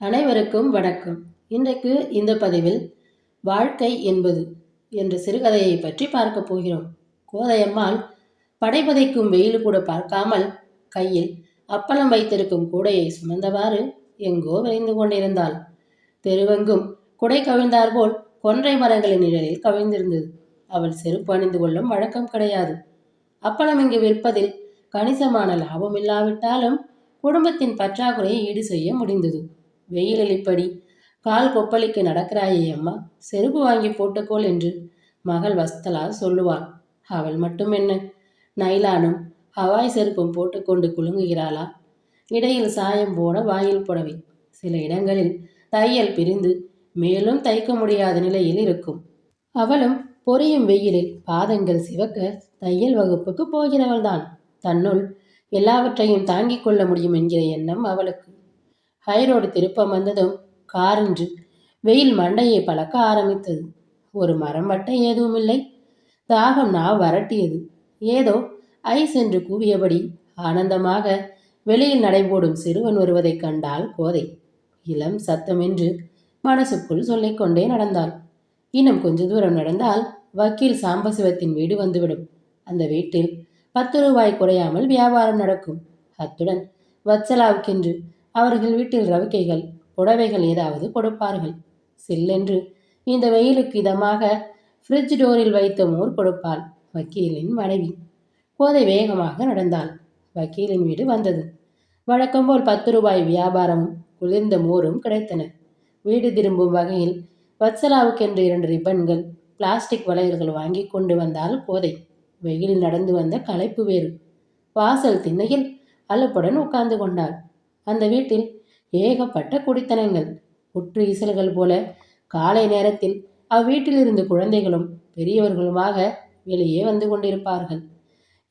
அனைவருக்கும் வணக்கம். இன்றைக்கு இந்த பதிவில் வாழ்க்கை என்பது என்ற சிறுகதையை பற்றி பார்க்க போகிறோம். கோதையம்மாள் படைப்பதைக்கும் வெயில் கூட பார்க்காமல் கையில் அப்பளம் வைத்திருக்கும் கூடையை சுமந்தவாறு எங்கோ விரைந்து கொண்டிருந்தாள். தெருவெங்கும் குடை கவிழ்ந்தார் போல் கொன்றை மரங்களின் நிழலில் கவிழ்ந்திருந்தது. அவள் செருப்பு அணிந்து கொள்ளும் வழக்கம் கிடையாது. அப்பளம் இங்கு விற்பதில் கணிசமான லாபம் இல்லாவிட்டாலும் குடும்பத்தின் பற்றாக்குறையை ஈடு செய்ய முடிந்தது. வெயிலில் இப்படி கால் கொப்பளிக்கு நடக்கிறாயே அம்மா, செருப்பு வாங்கி போட்டுக்கோள் என்று மகள் வஸ்தலா சொல்லுவாள். அவள் மட்டும் என்ன, நைலானும் ஹவாய் செருப்பும் போட்டுக்கொண்டு குலுங்குகிறாளா? இடையில் சாயம் போன வாயில் புடவை, சில இடங்களில் தையல் பிரிந்து மேலும் தைக்க முடியாத நிலையில் இருக்கும். அவளும் பொரியும் வெயிலில் பாதங்கள் சிவக்க தையல் வகுப்புக்கு போகிறவள்தான். தன்னுள் எல்லாவற்றையும் தாங்கிக் கொள்ள முடியும் என்கிற எண்ணம் அவளுக்கு. ஹைரோடு திருப்பம் வந்ததும் காரின்று வெயில் மண்டையை பழக்க ஆரம்பித்தது. ஒரு மரம் வட்ட எதுவுமில்லை. தாகம் வரட்டியது. ஏதோ ஐஸ் என்று கூவியபடி ஆனந்தமாக வெளியில் நடைபோடும் சிறுவன் வருவதைக் கண்டாள் கோதை. இளம் சத்தம் என்று மனசுக்குள் சொல்லிக்கொண்டே நடந்தாள். இன்னும் கொஞ்ச தூரம் நடந்தால் வக்கீல் சாம்பசிவத்தின் வீடு வந்துவிடும். அந்த வீட்டில் 10 ரூபாய் குறையாமல் வியாபாரம் நடக்கும். அத்துடன் வத்சலாவுக்கென்று அவர்கள் வீட்டில் ரவிக்கைகள் புடவைகள் ஏதாவது கொடுப்பார்கள். சில்லென்று இந்த வெயிலுக்கு இதமாக ஃப்ரிட்ஜ் டோரில் வைத்த மோர் கொடுப்பாள் வக்கீலின் மனைவி. கோதை வேகமாக நடந்தாள். வக்கீலின் வீடு வந்தது. வழக்கம்போல் 10 ரூபாய் வியாபாரமும் குளிர்ந்த மோரும் கிடைத்தன. வீடு திரும்பும் வகையில் வத்சலாவுக்கென்று 2 ரிப்பன்கள் பிளாஸ்டிக் வளையல்கள் வாங்கி கொண்டு வந்தால் கோதை. வெயிலில் நடந்து வந்த களைப்பு வேறு. வாசல் திண்ணையில் அலுப்புடன் உட்கார்ந்து கொண்டாள். அந்த வீட்டில் ஏகப்பட்ட குடித்தனங்கள், புற்று ஈசல்கள் போல காலை நேரத்தில் அவ்வீட்டில் இருந்து குழந்தைகளும் பெரியவர்களுமாக வெளியே வந்து கொண்டிருப்பார்கள்.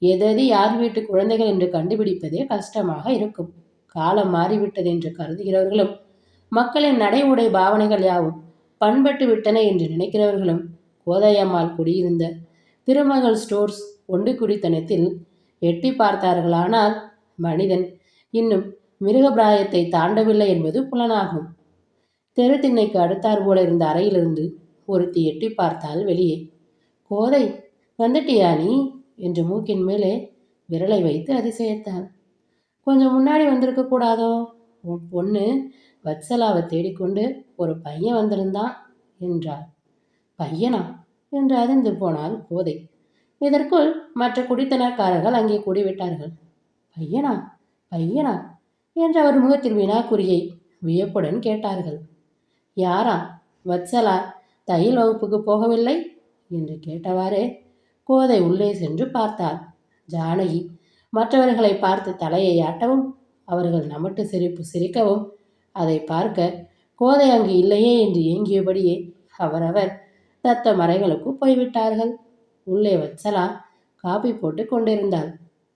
எதது யார் வீட்டு குழந்தைகள் என்று கண்டுபிடிப்பதே கஷ்டமாக இருக்கும். காலம் மாறிவிட்டது என்று கருதுகிறவர்களும், மக்களின் நடை உடை பாவனைகள் யாவும் பண்பட்டு விட்டன என்று நினைக்கிறவர்களும் கோதையம்மாள் குடியிருந்த திருமகள் ஸ்டோர்ஸ் ஒன்று குடித்தனத்தில் எட்டி பார்த்தார்களானால் மனிதன் இன்னும் மிருகபிராயத்தை தாண்டவில்லை என்பது புலனாகும். தெரு திண்ணைக்கு அடுத்தார் போல இருந்த அறையிலிருந்து ஒருத்தி எட்டி பார்த்தால் வெளியே. கோதை, வந்துட்டியா நீ என்று மூக்கின் மேலே விரலை வைத்து அதிசயத்தாள். கொஞ்சம் முன்னாடி வந்திருக்க கூடாதோ? உன் பொண்ணு வத்சலாவை தேடிக்கொண்டு ஒரு பையன் வந்திருந்தான் என்றாள். பையனா என்று அதிர்ந்து போனாள் கோதை. இதற்குள் மற்ற குடித்தனக்காரர்கள் அங்கே கூடிவிட்டார்கள். பையனா பையனா என்று அவர் முகத்தில் வினாக்குறியை வியப்புடன் கேட்டார்கள். யாரா? வத்சலா தையல் வகுப்புக்கு போகவில்லை என்று கேட்டவாறே கோதை உள்ளே சென்று பார்த்தாள். ஜானகி மற்றவர்களை பார்த்து தலையை ஆட்டவும், அவர்கள் நமட்டு சிரிப்பு சிரிக்கவும், அதை பார்க்க கோதை அங்கு இல்லையே என்று ஏங்கியபடியே அவரவர் தத்த மறைகளுக்கு போய்விட்டார்கள். உள்ளே வத்சலா காப்பி போட்டு கொண்டிருந்தாள்.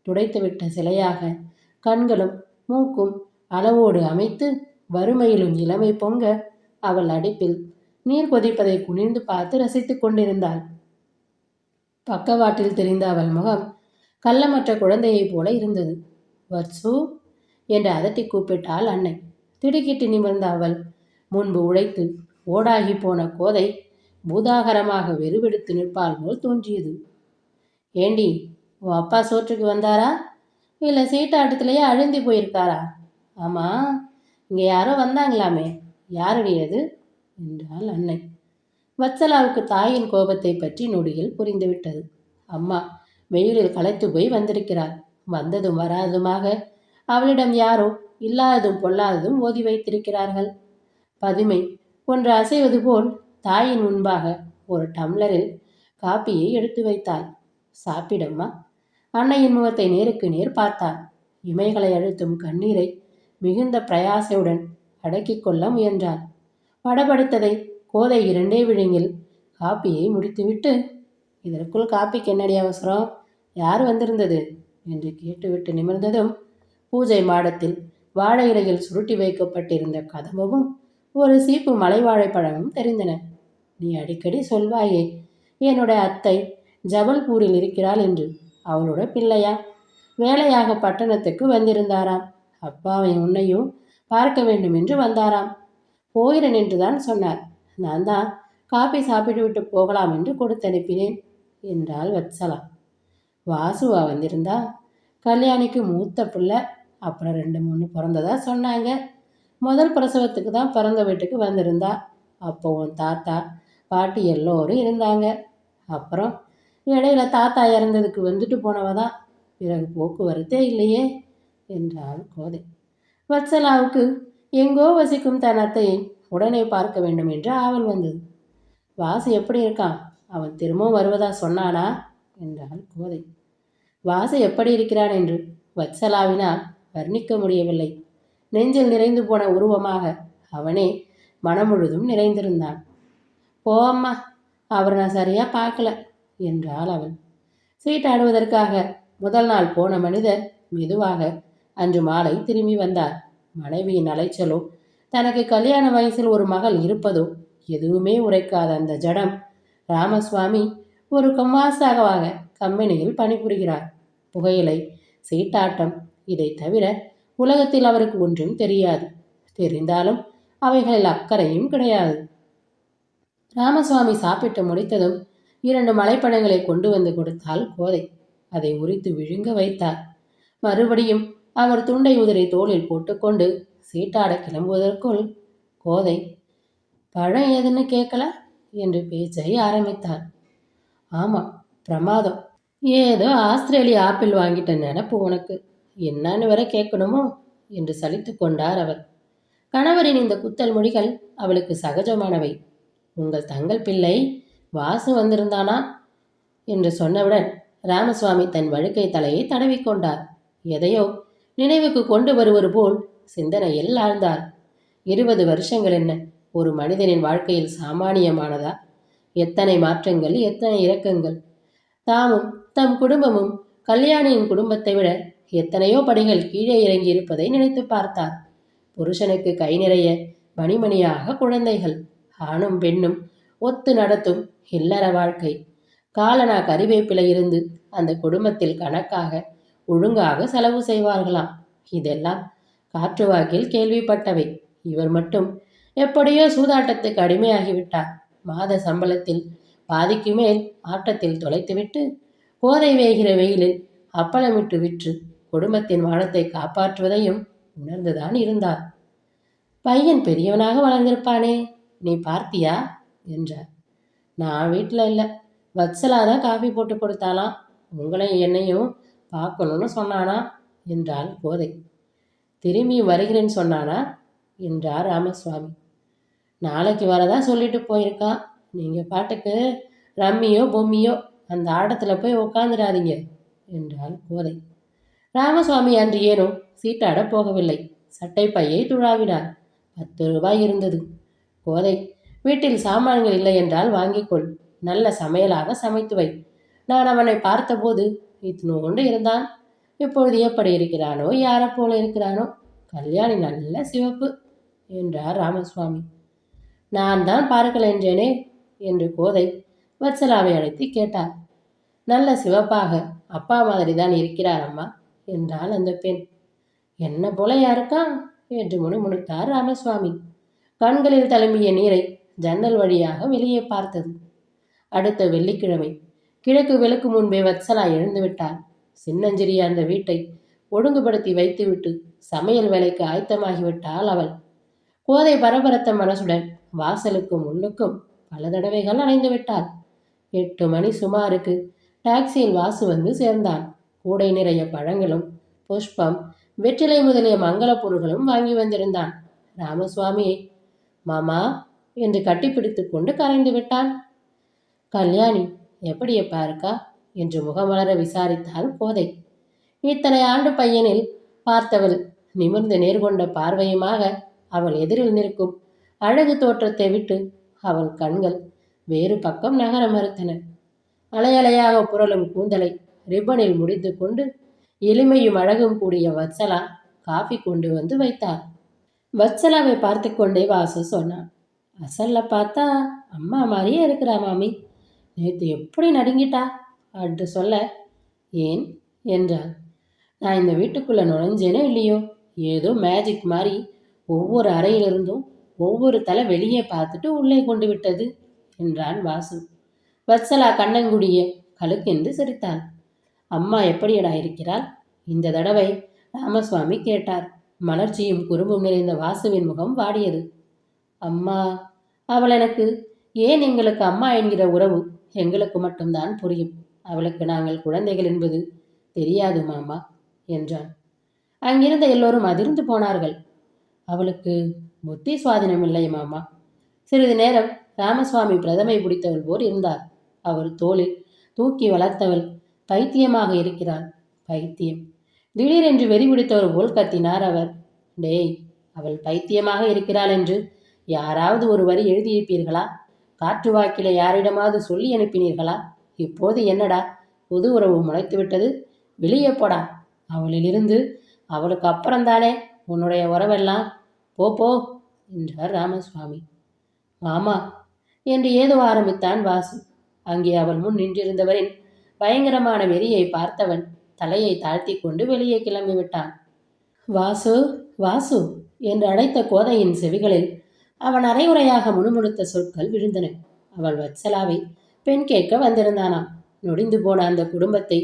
துடைத்துவிட்ட சிலையாக கண்களும் மூக்கும் அளவோடு அமைத்து வறுமையிலும் இளமை பொங்க அவள் அடுப்பில் நீர் கொதிப்பதை குனிந்து பார்த்து ரசித்து கொண்டிருந்தாள். பக்கவாட்டில் தெரிந்த அவள் முகம் கள்ளமற்ற குழந்தையைப் போல இருந்தது. வத்சு என்று அதட்டி கூப்பிட்டாள் அன்னை. திடுக்கிட்டு நிமிர்ந்த அவள் முன்பு உழைத்து ஓடாகி போன கோதை பூதாகரமாக வெறுவெடுத்து நிற்பாள் போல் தோன்றியது. ஏண்டி, உன் அப்பா சோற்றுக்கு வந்தாரா, இல்லை சீட்டாட்டத்திலேயே அழுந்தி போயிருக்காரா? ஆமாம், இங்கே யாரோ வந்தாங்களாமே, யாரடி அது என்றாள் அன்னை. வத்சலாவுக்கு தாயின் கோபத்தை பற்றி நொடியில் புரிந்துவிட்டது. அம்மா வெயிலில் களைத்து போய் வந்திருக்கிறாள். வந்ததும் வராதுமாக அவளிடம் யாரோ இல்லாததும் பொல்லாததும் ஓதி வைத்திருக்கிறார்கள். பதுமை ஒன்று அசைவது போல் தாயின் முன்பாக ஒரு டம்ளரில் காப்பியை எடுத்து வைத்தாள். சாப்பிடம்மா. அன்னையின் முகத்தை நேருக்கு நேர் பார்த்தாள். இமைகளை அழுத்தும் கண்ணீரை மிகுந்த பிரயாசையுடன் அடக்கிக் கொள்ள முயன்றாள். படபடுத்ததை கோதை 2 விழுங்கில் காப்பியை முடித்துவிட்டு, இதற்குள் காப்பிக்கு என்னடி அவசரம், யார் வந்திருந்தது என்று கேட்டுவிட்டு நிமிர்ந்ததும் பூஜை மாடத்தில் வாழை இலையில் சுருட்டி வைக்கப்பட்டிருந்த கதம்பமும் ஒரு சீப்பு மலை வாழைப்பழமும் தெரிந்தன. நீ அடிக்கடி சொல்வாயே, என்னுடைய அத்தை ஜபல்பூரில் இருக்கிறாள் என்று. அவளோட பிள்ளையா? வேலையாக பட்டணத்துக்கு வந்திருந்தாராம். அப்பாவை உன்னையும் பார்க்க வேண்டும் என்று வந்தாராம். போகிறேன் என்றுதான் சொன்னார். நான் தான் காபி சாப்பிட்டு விட்டு போகலாம் என்று கொடுத்து அனுப்பினேன் என்றாள் வத்சலா. வாசுவா வந்திருந்தா? கல்யாணிக்கு மூத்த பிள்ளை, அப்புறம் 2 3 பிறந்ததா சொன்னாங்க. முதல் பிரசவத்துக்கு தான் பிறந்த வீட்டுக்கு வந்திருந்தா. அப்போ உன் தாத்தா பாட்டி எல்லோரும் இருந்தாங்க. அப்புறம் இடையில தாத்தா இறந்ததுக்கு வந்துட்டு போனவதான். பிறகு போக்குவரத்தே இல்லையே என்றாள் கோதை. வத்சலாவுக்கு எங்கோ வசிக்கும் தன் அத்தையை உடனே பார்க்க வேண்டும் என்று ஆவல் வந்தது. வாசு எப்படி இருக்கான்? அவன் திரும்பவும் வருவதா சொன்னானா என்றாள் கோதை. வாசு எப்படி இருக்கிறான் என்று வத்சலாவினால் வர்ணிக்க முடியவில்லை. நெஞ்சில் நிறைந்து போன உருவமாக அவனே மனம் முழுதும் நிறைந்திருந்தான். போம்மா, அவரை நான் சரியா பார்க்கல என்றாள் அவள். சீட்டாடுவதற்காக முதல் நாள் போன மனிதர் மெதுவாக அன்று மாலை திரும்பி வந்தார். மனைவியின் அலைச்சலோ, தனக்கு கல்யாண வயசில் ஒரு மகள் இருப்பதோ எதுவுமே உரைக்காத அந்த ஜடம் ராமசுவாமி ஒரு கம்மாசாகவாக கம்பெனியில் பணிபுரிகிறார். புகையிலை, சீட்டாட்டம், இதை தவிர உலகத்தில் அவருக்கு ஒன்றும் தெரியாது. தெரிந்தாலும் அவைகளில் அக்கறையும் கிடையாது. ராமசுவாமி சாப்பிட்டு முடித்ததும் 2 மலைப்பழங்களை கொண்டு வந்து கொடுத்தால் கோதை. அதை உரித்து விழுங்க வைத்தார். மறுபடியும் அவர் துண்டை உதிரை தோளில் போட்டுக்கொண்டு சீட்டாட கிளம்புவதற்குள் கோதை, பழம் ஏதுன்னு கேட்கல என்று பேச்சை ஆரம்பித்தார். ஆமாம், பிரமாதம். ஏதோ ஆஸ்திரேலியா ஆப்பிள் வாங்கிட்ட நினப்பு உனக்கு. என்னன்னு வர கேட்கணுமோ என்று சலித்து கொண்டார் அவர். கணவரின் இந்த குத்தல் மொழிகள் அவளுக்கு சகஜமானவை. உங்கள் தங்கள் பிள்ளை வாசு வந்திருந்தானா என்று சொன்னவுடன் ராமசுவாமி தன் வழுக்கை தலையை தடவிக்கொண்டார். எதையோ நினைவுக்கு கொண்டு வருவது போல் சிந்தனையில் ஆழ்ந்தார். 20 வருஷங்கள் என்ன ஒரு மனிதனின் வாழ்க்கையில் சாமானியமானதா? எத்தனை மாற்றங்கள், எத்தனை இரக்கங்கள்! தாமும் தம் குடும்பமும் கல்யாணியின் குடும்பத்தை விட எத்தனையோ படிகள் கீழே இறங்கி இருப்பதை நினைத்து பார்த்தார். புருஷனுக்கு கை நிறைய மணிமணியாக குழந்தைகள், ஆணும் பெண்ணும் ஒத்து நடத்தும் இல்லற வாழ்க்கை. காலனா கறிவேப்பிலை இருந்து அந்த குடும்பத்தில் கணக்காக ஒழுங்காக செலவு செய்வார்களாம். இதெல்லாம் காற்று வாக்கில் கேள்விப்பட்டவை. இவர் மட்டும் எப்படியோ சூதாட்டத்துக்கு அடிமையாகிவிட்டார். மாத சம்பளத்தில் பாதிக்கு மேல் ஆட்டத்தில் தொலைத்துவிட்டு கோதை வேகிற வெயிலில் அப்பளமிட்டு விற்று குடும்பத்தின் மானத்தை காப்பாற்றுவதையும் உணர்ந்துதான் இருந்தார். பையன் பெரியவனாக வளர்ந்திருப்பானே, நீ பார்த்தியா என்றார். நான் வீட்டில் இல்லை, வத்சலா தான் காஃபி போட்டு கொடுத்தாலாம். உங்களையும் என்னையும் பார்க்கணும்னு சொன்னானா என்றாள் கோதை. திரும்பி வருகிறேன்னு சொன்னானா என்றார் ராமசுவாமி. நாளைக்கு வரதா சொல்லிட்டு போயிருக்கான். நீங்கள் பாட்டுக்கு ரம்மியோ பொம்மியோ அந்த ஆட்டத்தில் போய் உட்காந்துடாதீங்க என்றாள் கோதை. ராமசுவாமி அன்று ஏனோ சீட்டாட போகவில்லை. சட்டை பையை துழாவினார். 10 ரூபாய் இருந்தது. கோதை, வீட்டில் சாமான்கள் இல்லை என்றால் வாங்கிக்கொள். நல்ல சமையலாக சமைத்து வை. நான் அவனை பார்த்தபோது இத்தினோண்டு இருந்தான். இப்பொழுது எப்படி இருக்கிறானோ, யாரை போல இருக்கிறானோ. கல்யாணி நல்ல சிவப்பு என்றார் ராமசுவாமி. நான் தான் பார்க்கல என்றேனே என்று கோதை வத்சலாவை அழைத்து கேட்டார். நல்ல சிவப்பாக அப்பா மாதிரி தான் இருக்கிறார் அம்மா என்றாள் அந்த பெண். என்ன போல யாருக்கான் என்று முணுமுணுத்தார் ராமசுவாமி. கண்களில் தழும்பிய நீரை ஜன்னல் வழியாக வெளியே பார்த்தது. அடுத்த வெள்ளிக்கிழமை கிழக்கு வெளுக்கு முன்பே வத்சலா எழுந்துவிட்டாள். சின்னஞ்சிறிய அந்த வீட்டை ஒழுங்குபடுத்தி வைத்துவிட்டு சமையல் வேலைக்கு ஆயத்தமாகிவிட்டாள் அவள். கோதை பரபரத்த மனசுடன் வாசலுக்கும் உள்ளுக்கும் பல தடவைகள் அடைந்து விட்டாள். 8 மணி சுமாருக்கு டாக்ஸியில் வாசு வந்து சேர்ந்தான். கூடை நிறைய பழங்களும் புஷ்பம், வெற்றிலை முதலிய மங்கள பொருள்களும் வாங்கி வந்திருந்தான். ராமசுவாமியை மாமா என்று கட்டிப்பிடித்து கொண்டு கரைந்து விட்டான். கல்யாணி எப்படியப்பா இருக்கா என்று முகமலர விசாரித்தாள் கோதை. இத்தனை ஆண்டு பையனில் பார்த்தவள் நிமிர்ந்து நேர்கொண்ட பார்வையுமாக அவள் எதிரில் நிற்கும் அழகு தோற்றத்தை விட்டு அவள் கண்கள் வேறு பக்கம் நகர மறுத்தன. அலையலையாக புரளும் கூந்தலை ரிப்பனில் முடித்து கொண்டு எளிமையும் அழகும் கூடிய வத்சலா காஃபி கொண்டு வந்து வைத்தார். வத்சலாவை பார்த்து கொண்டே வாசு சொன்னான். அசல்ல பார்த்தா அம்மா மாதிரியே இருக்கிறா மாமி. நேற்று எப்படி நடுங்கிட்டா அன்று சொல்ல. ஏன் என்றாள். நான் இந்த வீட்டுக்குள்ளே நுழைஞ்சேனோ இல்லையோ, ஏதோ மேஜிக் மாதிரி ஒவ்வொரு அறையிலிருந்தும் ஒவ்வொரு தலை வெளியே பார்த்துட்டு உள்ளே கொண்டு விட்டது என்றான் வாசு. வத்சலா கண்ணங்குடிய கழுக்கென்று சிரித்தாள். அம்மா எப்படியடா இருக்கிறாள்? இந்த தடவை ராமசுவாமி கேட்டார். மலர்ச்சியும் குறும்பும் நிறைந்த வாசுவின் முகம் வாடியது. அம்மா, அவள் எனக்கு ஏன் எங்களுக்கு அம்மா என்கிற உறவு எங்களுக்கு மட்டும்தான் புரியும். அவளுக்கு நாங்கள் குழந்தைகள் என்பது தெரியாது மாமா என்றான். அங்கிருந்த எல்லோரும் அதிர்ந்து போனார்கள். அவளுக்கு புத்தி சுவாதீனம் இல்லை மாமா. சிறிது நேரம் ராமசுவாமி பிரதமை பிடித்தவள் போல் இருந்தார். அவர் தோளில் தூக்கி வளர்த்தவள் பைத்தியமாக இருக்கிறாள். பைத்தியம். திடீரென்று வெறி பிடித்தவர் போல் கத்தினார் அவர். டேய், அவள் பைத்தியமாக இருக்கிறாள் என்று யாராவது ஒரு வரி எழுதியிருப்பீர்களா? காற்று வாக்கில யாரிடமாவது சொல்லி அனுப்பினீர்களா? இப்போது என்னடா புது உறவு முளைத்துவிட்டது? வெளியே போடா. அவளிலிருந்து அவளுக்கு அப்புறம்தானே உன்னுடைய உறவெல்லாம். போ போ என்றார் ராமசுவாமி. மாமா என்று ஏதோ ஆரம்பித்தான் வாசு. அங்கே அவள் முன் நின்றிருந்தவரின் பயங்கரமான வெறியை பார்த்தவன் தலையை தாழ்த்தி கொண்டு வெளியே கிளம்பிவிட்டான். வாசு, வாசு என்று அழைத்த கோதையின் செவிகளில் அவன் அரைகுறையாக முணுமுணுத்த சொற்கள் விழுந்தன. அவள் வத்சலாவை பெண் கேட்க வந்திருந்தானாம். நொடிந்து போன அந்த குடும்பத்தை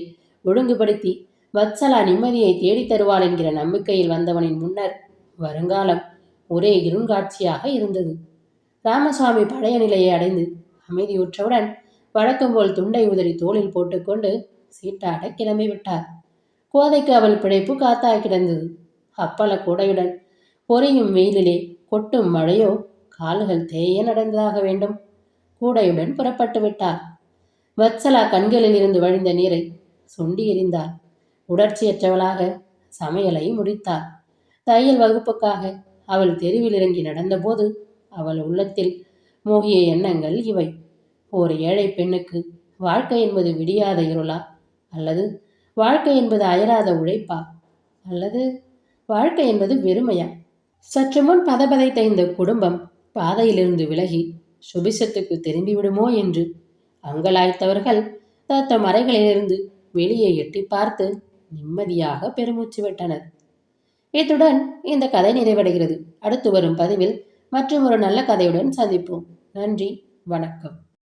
ஒழுங்குபடுத்தி வத்சலா நிம்மதியை தேடித் தருவாள் என்கிற நம்பிக்கையில் வந்தவனின் முன்னர் வருங்காலம் ஒரே இருங்காட்சியாக இருந்தது. ராமசுவாமி பழைய நிலையை அடைந்து அமைதியுற்றவுடன் வழக்கம்போல் துண்டை உதறி தோளில் போட்டுக்கொண்டு சீட்டாட கிளம்பிவிட்டார். கோதைக்கு அவள் பிழைப்பு காத்தாய் கிடந்தது. அப்பள கூடையுடன் பொரியும் வெயிலிலே கொட்டும் மழையோ கால்கள் தேய நடந்ததாக வேண்டும். கூடையுடன் புறப்பட்டு விட்டாள். வத்சலா கண்களில் இருந்து வழிந்த நீரை சுண்டி எறிந்தாள். உணர்ச்சியற்றவளாக சமையலை முடித்தாள். தையல் வகுப்புக்காக அவள் தெருவில் இறங்கி நடந்தபோது அவள் உள்ளத்தில் மோகிய எண்ணங்கள் இவை. ஓர் ஏழை பெண்ணுக்கு வாழ்க்கை என்பது விடியாத இருளா? அல்லது வாழ்க்கை என்பது அயராத உழைப்பா? அல்லது வாழ்க்கை என்பது வெறுமையா? சற்று முன் பதபதைத்த இந்த குடும்பம் பாதையிலிருந்து விலகி சுபிசத்துக்கு திரும்பிவிடுமோ என்று அங்கலாய்த்தவர்கள் தத்தம் அறைகளிலிருந்து வெளியே எட்டி பார்த்து நிம்மதியாக பெருமூச்சு விட்டனர். இத்துடன் இந்த கதை நிறைவடைகிறது. அடுத்து வரும் பதிவில் மற்றும் ஒரு நல்ல கதையுடன் சந்திப்போம். நன்றி, வணக்கம்.